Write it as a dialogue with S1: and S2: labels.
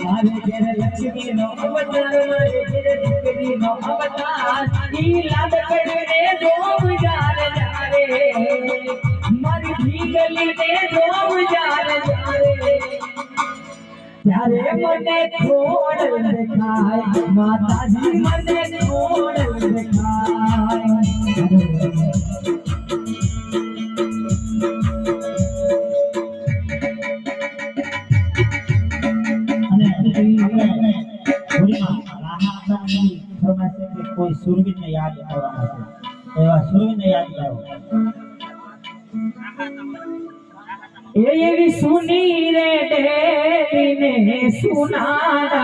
S1: મારે ઘેર લક્ષ્મીનો અવતાર મારે ઘેર દીકરીનો અવતાર ઈ લાડ કરીને જોમ જારે જારે મારી ભીગલીને જોમ જારે જારે ત્યારે મને ખોડ દેખાય માતાજી મને ખોડ દેખાય कोई सुरवीर ने याद करवाना है एवा सुरवीर ने याद करो एवी सुनी रे डेली ने सुनाया